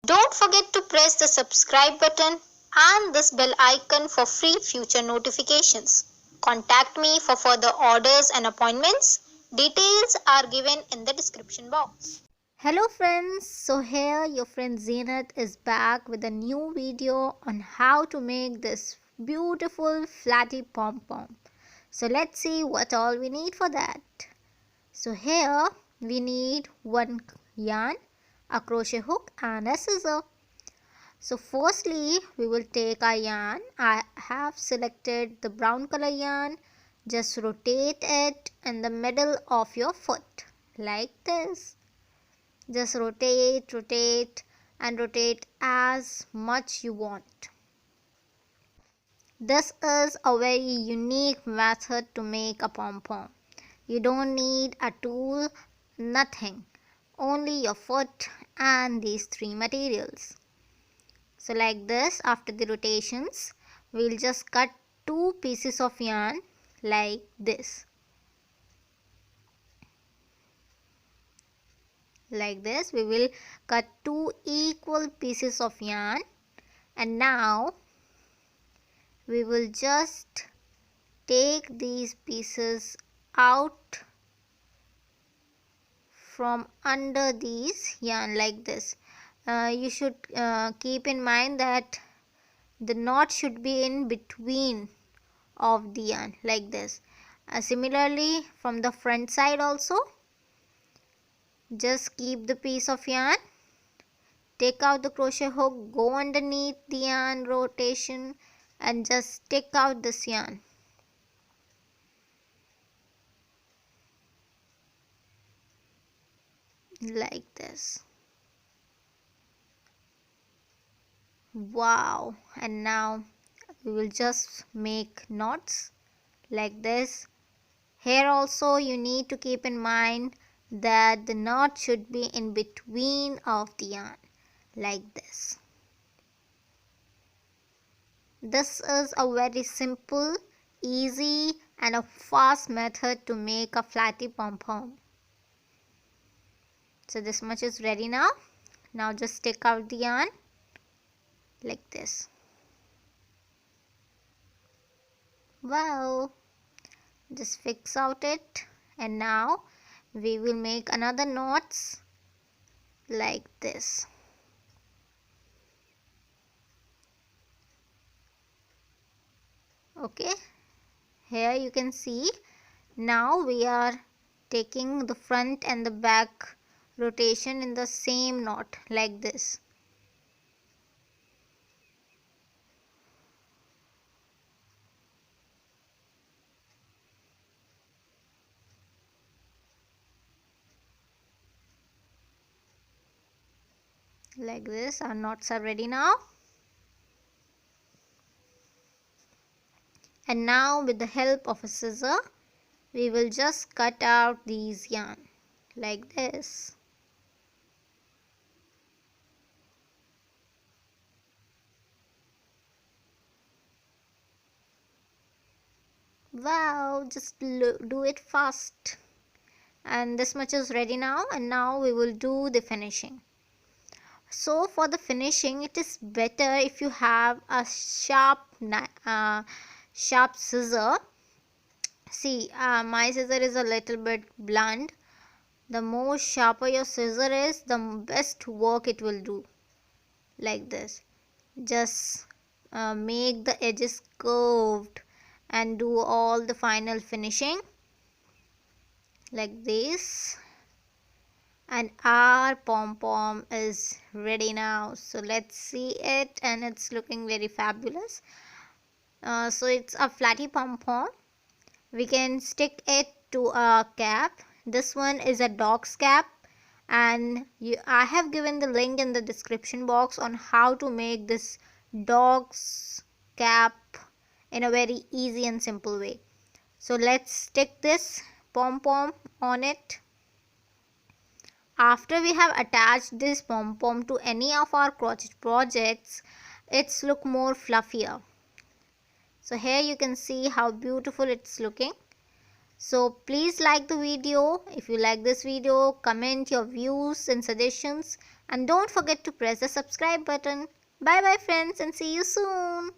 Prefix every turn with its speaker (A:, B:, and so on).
A: Don't forget to press the subscribe button and this bell icon for free future notifications. Contact me for further orders and appointments. Details are given in the description box. Hello friends, so here your friend Zeenat is back with a new video on how to make this beautiful flatty pom-pom. So let's see what all we need for that. So here we need one yarn, a crochet hook and a scissor. So firstly we will take our yarn. I have selected the brown color yarn. Just rotate it in the middle of your foot like this. Just rotate and rotate as much you want. This is a very unique method to make a pom-pom. You don't need a tool, nothing. Only your foot and these three materials. So like this, after the rotations, we'll just cut two pieces of yarn like this. Like this, we will cut two equal pieces of yarn, and now we will just take these pieces out from under these yarn like this. You should keep in mind that the knot should be in between of the yarn like this. Similarly from the front side also, just keep the piece of yarn, take out the crochet hook, go underneath the yarn rotation and just take out this yarn. Like this. Wow. And now we will just make knots like this. Here also you need to keep in mind that the knot should be in between of the yarn like this. This is a very simple, easy and a fast method to make a flatty pom-pom. So this much is ready now. Now just take out the yarn like this. Wow. Just fix out it, and now we will make another knots like this. Okay, here you can see now we are taking the front and the back rotation in the same knot like this. Like this, our knots are ready now. And now with the help of a scissor, we will just cut out these yarn like this. Wow, just do it fast. And this much is ready now, and now we will do the finishing. So for the finishing, it is better if you have a sharp scissor. See, my scissor is a little bit blunt. The more sharper your scissor is, the best work it will do. Like this. Just make the edges curved and do all the final finishing like this. And our pom-pom is ready now. So let's see it, and it's looking very fabulous. So it's a flatty pom-pom. We can stick it to a cap. This one is a dog's cap, and I have given the link in the description box on how to make this dog's cap in a very easy and simple way. So let's stick this pom-pom on it. After we have attached this pom-pom to any of our crochet projects, it's look more fluffier. So here you can see how beautiful it's looking. So please like the video. If you like this video, comment your views and suggestions, and don't forget to press the subscribe button. Bye bye friends, and see you soon.